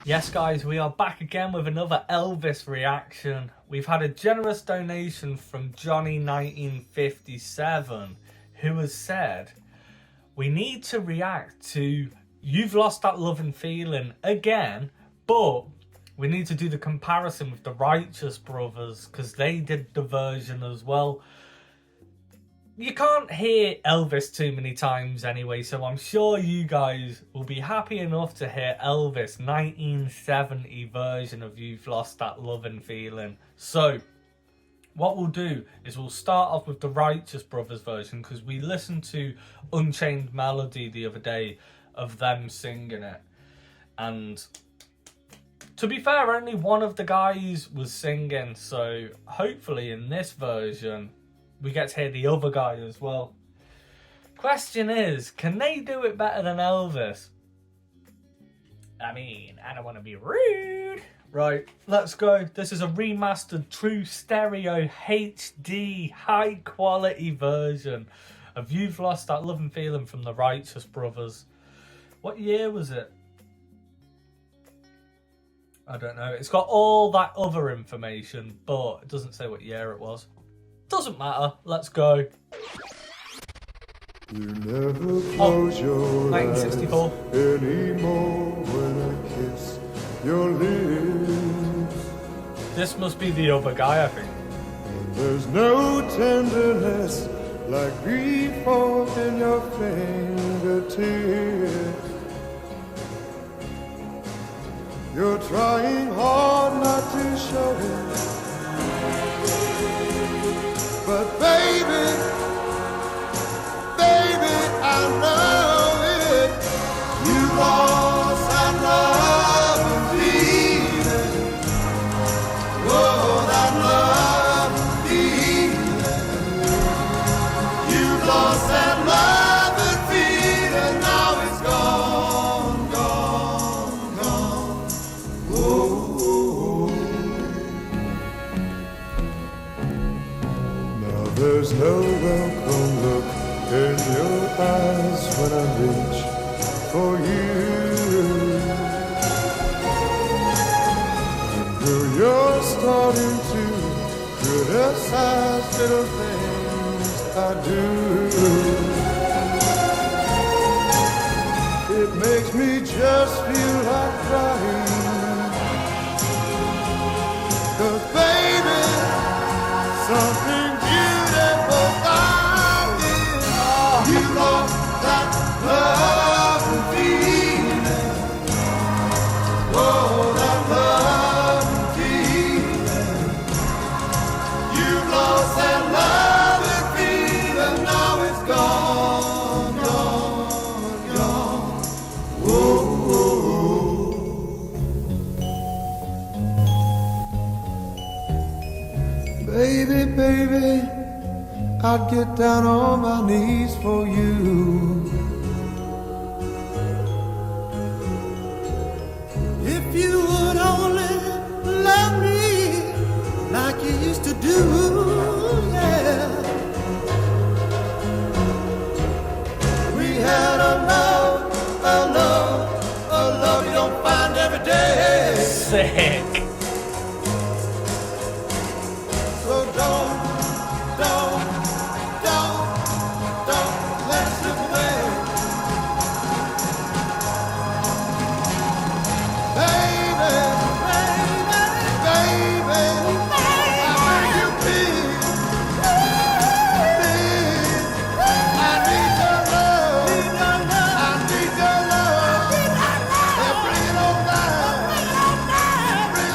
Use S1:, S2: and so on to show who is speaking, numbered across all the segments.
S1: Yes guys, we are back again with another Elvis reaction. We've had a generous donation from Johnny1957 who has said, we need to react to You've Lost That Loving Feeling again, but we need to do the comparison with the Righteous Brothers because they did the version as well. You can't hear Elvis too many times anyway, so I'm sure you guys will be happy enough to hear Elvis 1970 version of You've Lost That Loving Feeling. So what we'll do is we'll start off with the Righteous Brothers version because we listened to Unchained Melody the other day of them singing it. And to be fair, only one of the guys was singing, so hopefully in this version we get to hear the other guy as well. Question is, can they do it better than Elvis? I mean, I don't want to be rude. Right, let's go. This is a remastered true stereo HD high quality version of You've Lost That Loving Feeling from the Righteous Brothers. What year was it? I don't know. It's got all that other information, but it doesn't say what year it was. Doesn't matter. Let's go.
S2: You never close your
S1: 1964.
S2: eyes anymore when I kiss your lips.
S1: This must be the other guy, I think.
S2: And there's no tenderness like before in your fingertips. You're trying hard not to show it, but baby, I know it. You lost that love and feeling. Oh, that love and feeling. You lost that love and feeling. Now it's gone, gone, gone. Oh. Now there's no welcome look in your eyes when I reach for you. Girl, you're starting to criticize little things I do. It makes me just feel like crying, 'cause baby, something beautiful about it. You lost that love and feeling. Oh, that love and feeling. You lost that love and feeling. Now it's gone, gone, gone. Whoa, whoa. Baby, baby, I'd get down on my knees for you. If you would only love me like you used to do, yeah. We had a love you don't find every day.
S1: Sick.
S2: So don't let it slip away. Baby, I beg you please, I need your love, I need your love, and bring it on down, bring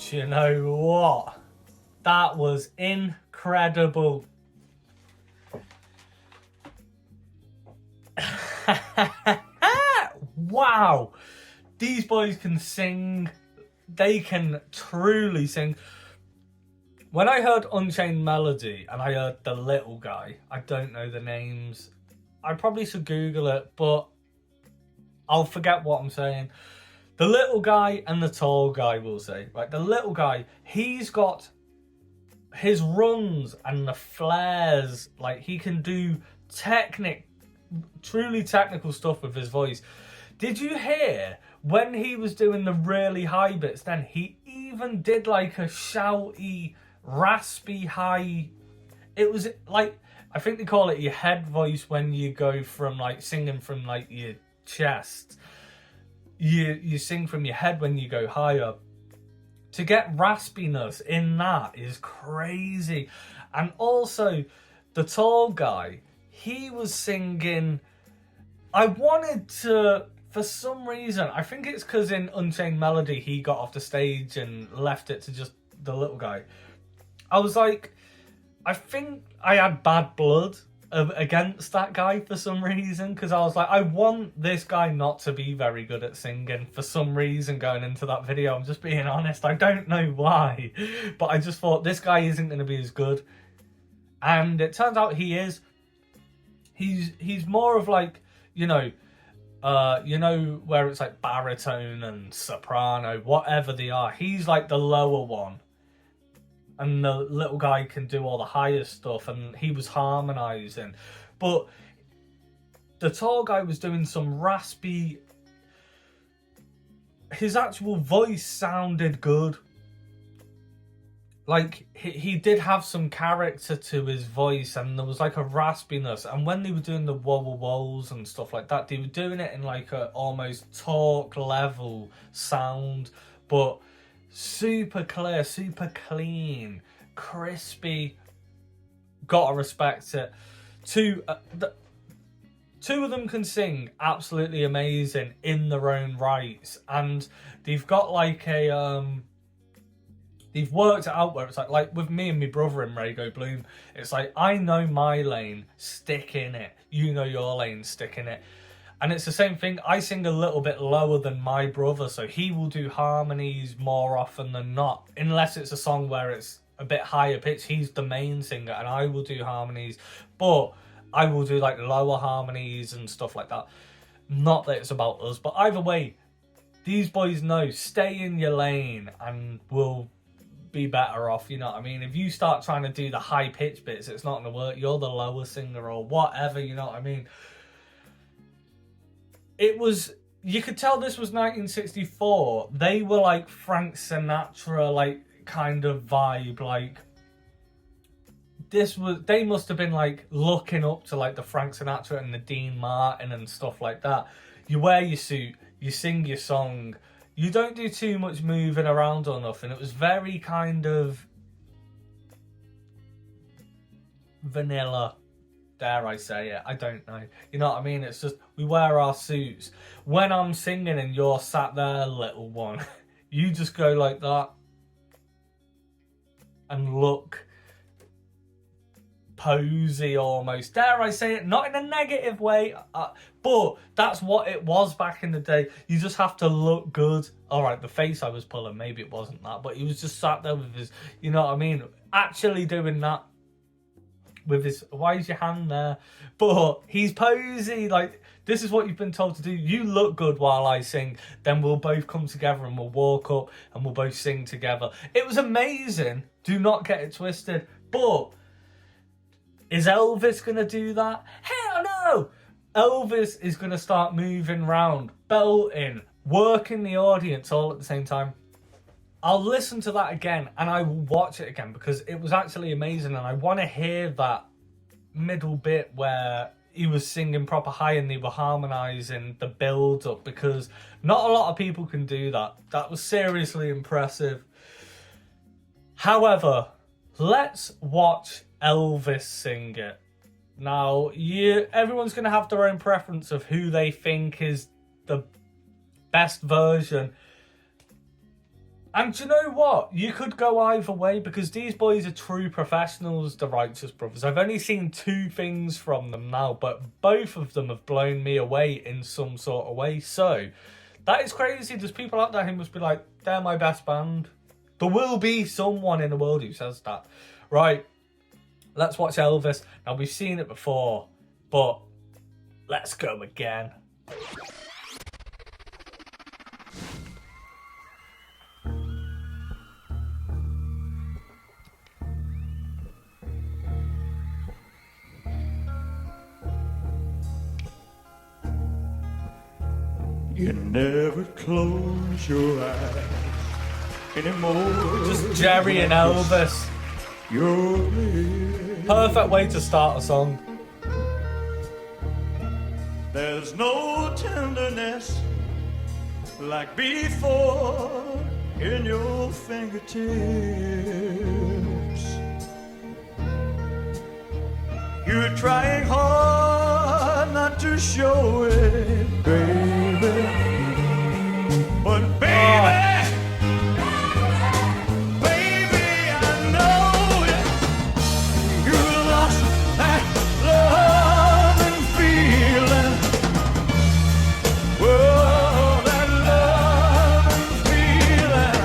S1: Do you know what? That was incredible. Wow. These boys can sing. They can truly sing. When I heard Unchained Melody and I heard the little guy, I don't know the names. I probably should Google it, but I'll forget what I'm saying. The little guy and the tall guy, we'll say. Right, the little guy, he's got his runs and the flares. Like, he can do truly technical stuff with his voice. Did you hear when he was doing the really high bits then, he even did like a shouty, raspy high. It was like, I think they call it your head voice when you go from like singing from like your chest. You sing from your head when you go higher. To get raspiness in that is crazy. And also, the tall guy, he was singing. I wanted to, for some reason, I think it's because in Unchained Melody he got off the stage and left it to just the little guy. I was like, I think I had bad blood against that guy for some reason, because I was like, I want this guy not to be very good at singing for some reason going into that video. I'm just being honest. I don't know why, but I just thought this guy isn't going to be as good. And it turns out he is. He's more of like, you know where it's like baritone and soprano, whatever they are. He's like the lower one. And the little guy can do all the higher stuff, and he was harmonising. But the tall guy was doing some raspy. His actual voice sounded good. Like, he did have some character to his voice, and there was like a raspiness. And when they were doing the whoa-whoa-whoas and stuff like that, they were doing it in like a almost talk level sound, but super clear, super clean, crispy. Gotta respect it. Two of them can sing absolutely amazing in their own rights, and they've got like a they've worked it out where it's like with me and my brother in RAYGO Bloom, it's like, I know my lane, stick in it. You know your lane, stick in it. And it's the same thing. I sing a little bit lower than my brother, so he will do harmonies more often than not. Unless it's a song where it's a bit higher pitch, he's the main singer, and I will do harmonies. But I will do like lower harmonies and stuff like that. Not that it's about us, but either way, these boys know, stay in your lane and we'll be better off, you know what I mean? If you start trying to do the high pitch bits, it's not going to work. You're the lower singer or whatever, you know what I mean? It was, you could tell this was 1964. They were like Frank Sinatra, like kind of vibe. Like, this was, they must have been like looking up to like the Frank Sinatra and the Dean Martin and stuff like that. You wear your suit, you sing your song, you don't do too much moving around or nothing. It was very kind of vanilla. Dare I say it? I don't know. You know what I mean? It's just, we wear our suits. When I'm singing and you're sat there, little one, you just go like that and look posy almost. Dare I say it? Not in a negative way, but that's what it was back in the day. You just have to look good. Alright, the face I was pulling, maybe it wasn't that, but he was just sat there with his, you know what I mean? Actually doing that. With his, why is your hand there? But he's posy, like, this is what you've been told to do. You look good while I sing, then we'll both come together and we'll walk up and we'll both sing together. It was amazing, do not get it twisted. But is Elvis gonna do that? Hell no! Elvis is gonna start moving around, belting, working the audience all at the same time. I'll listen to that again and I will watch it again because it was actually amazing, and I want to hear that middle bit where he was singing proper high and they were harmonising the build up, because not a lot of people can do that. That was seriously impressive. However, let's watch Elvis sing it. Now, everyone's going to have their own preference of who they think is the best version. And do you know what? You could go either way because these boys are true professionals, the Righteous Brothers. I've only seen 2 things from them now, but both of them have blown me away in some sort of way. So, that is crazy. There's people out there who must be like, they're my best band. There will be someone in the world who says that. Right, let's watch Elvis. Now, we've seen it before, but let's go again.
S2: You never close your eyes anymore.
S1: Just Jerry and Elvis.
S2: You're real.
S1: Perfect way to start a song.
S2: There's no tenderness like before in your fingertips. You're trying hard not to show it, baby. But baby, baby, I know it. You lost that love and feeling. Whoa, that love and feeling.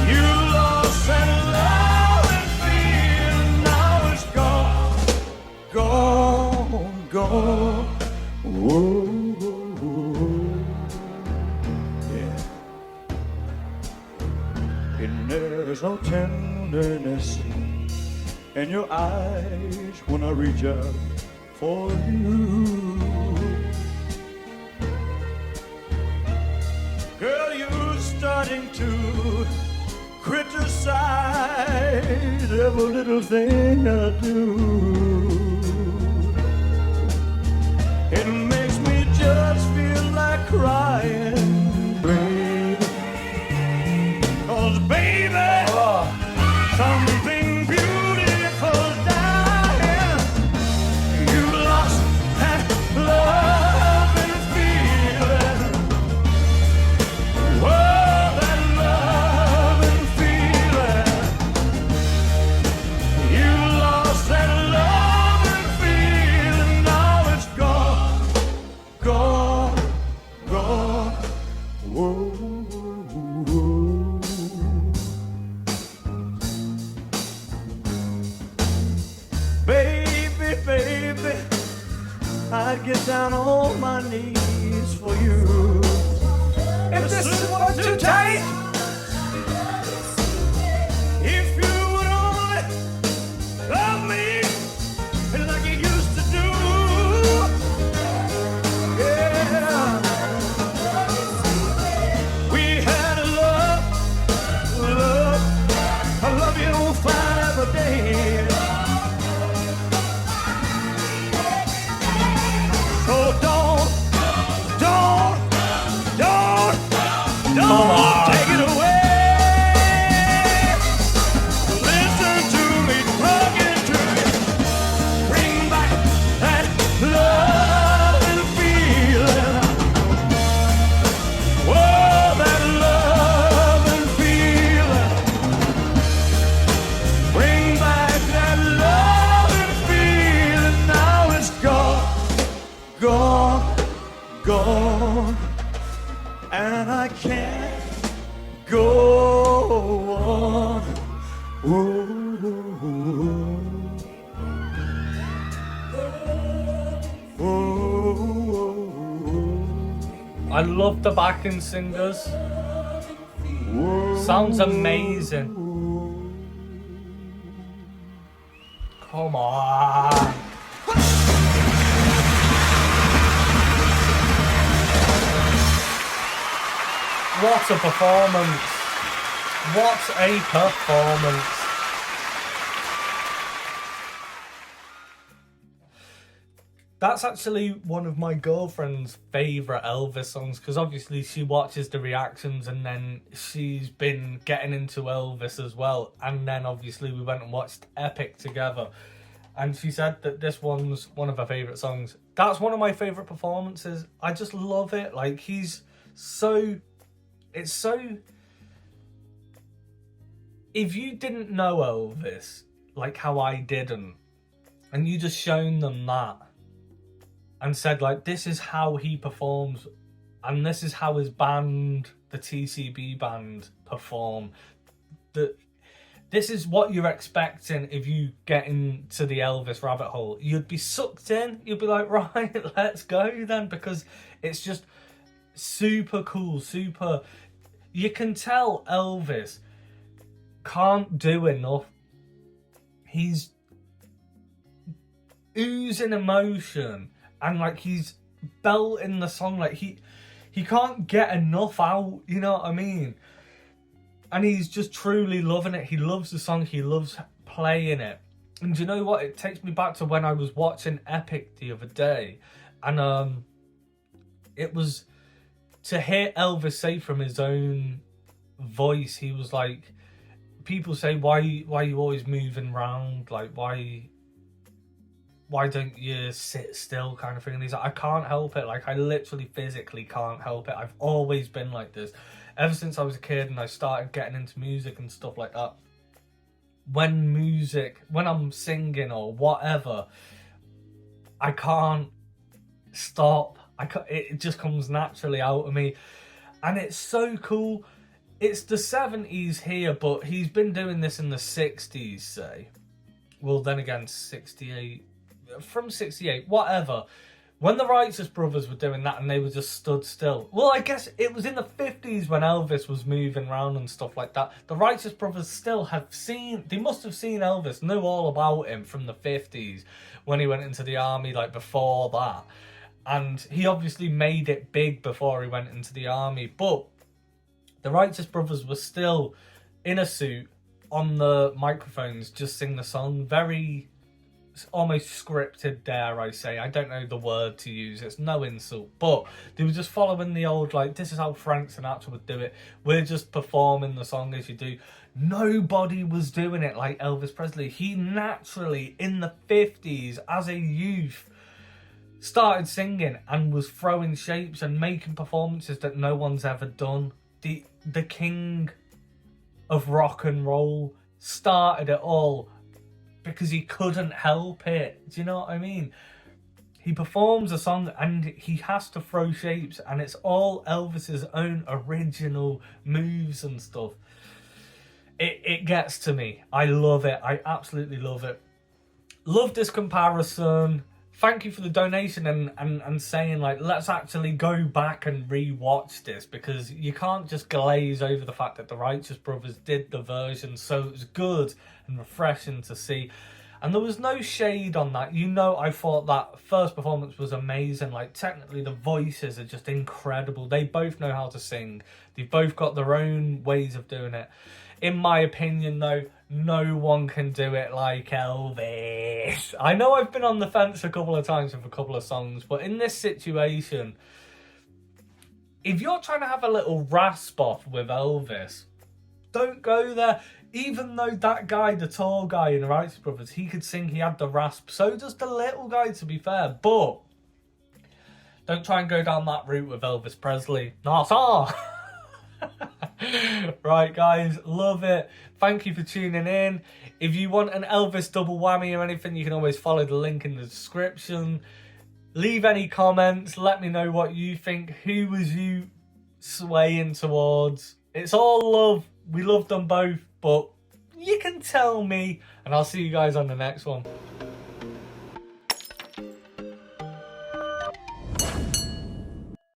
S2: You lost that love and feeling. Now it's gone, gone. Whoa, yeah. And there's no tenderness in your eyes when I reach out for you. Girl, you're starting to criticize every little thing I do. It makes me just feel like crying, baby. 'Cause baby, something beautiful dying. You lost that love and feeling. Whoa, that love and feeling. You lost that love and feeling. Now it's gone, gone, gone. Whoa, whoa. Baby, baby, I'd get down on my knees for you.
S1: If this is what you take,
S2: If you would only love me like you used to do. Yeah. We had a love, I love you fine every day. So don't
S1: Come on.
S2: take it away. Listen to me talking to you. Bring back that love and feeling. Whoa, that love and feeling. Bring back that love and feeling. Now it's gone, gone, gone. And I can't go on. Ooh. Ooh.
S1: I love the backing singers. Sounds amazing. Come on. What a performance. What a performance. That's actually one of my girlfriend's favourite Elvis songs because obviously she watches the reactions and then she's been getting into Elvis as well. And then obviously we went and watched Epic together. And she said that this one's one of her favourite songs. That's one of my favourite performances. I just love it. Like, he's so it's so... If you didn't know Elvis, like how I didn't, and you just shown them that, and said, like, this is how he performs, and this is how his band, the TCB band, perform, this is what you're expecting if you get into the Elvis rabbit hole. You'd be sucked in. You'd be like, right, let's go then, because it's just super cool, super... You can tell Elvis can't do enough. He's oozing emotion, and like he's belting the song, like he can't get enough out, you know what I mean? And he's just truly loving it. He loves the song, he loves playing it. And do you know what? It takes me back to when I was watching Epic the other day, and it was to hear Elvis say from his own voice, he was like, people say, why you always moving around, like why don't you sit still, kind of thing. And he's like, I can't help it, like I literally physically can't help it. I've always been like this ever since I was a kid, and I started getting into music and stuff like that. When I'm singing or whatever, I can't stop. It just comes naturally out of me, and it's so cool. It's the 70s here, but he's been doing this in the 60s, say. Well, then again, 68, from 68, whatever. When the Righteous Brothers were doing that and they were just stood still. Well, I guess it was in the 50s when Elvis was moving around and stuff like that. The Righteous Brothers still they must have seen Elvis, know all about him from the 50s when he went into the army, like before that. And he obviously made it big before he went into the army. But the Righteous Brothers were still in a suit on the microphones, just sing the song. Very, almost scripted, dare I say. I don't know the word to use. It's no insult. But they were just following the old, like, this is how Frank Sinatra would do it. We're just performing the song as you do. Nobody was doing it like Elvis Presley. He naturally, in the 50s, as a youth, started singing and was throwing shapes and making performances that no one's ever done. The king of rock and roll started it all because he couldn't help it. Do you know what I mean? He performs a song and he has to throw shapes, and it's all Elvis's own original moves and stuff. It gets to me. I love it. I absolutely love it. Love this comparison. Thank you for the donation and saying, like, let's actually go back and re-watch this, because you can't just glaze over the fact that the Righteous Brothers did the version, so it was good and refreshing to see. And there was no shade on that. You know, I thought that first performance was amazing. Like, technically, the voices are just incredible. They both know how to sing. They've both got their own ways of doing it. In my opinion, though, no one can do it like Elvis. I know I've been on the fence a couple of times with a couple of songs, but in this situation, if you're trying to have a little rasp off with Elvis, don't go there. Even though that guy, the tall guy in the Righteous Brothers, he could sing, he had the rasp. So does the little guy, to be fair. But don't try and go down that route with Elvis Presley. Not all. Right, guys, love it. Thank you for tuning in. If you want an Elvis double whammy or anything, you can always follow the link in the description. Leave any comments. Let me know what you think. Who was you swaying towards? It's all love. We love them both, but you can tell me. And I'll see you guys on the next one.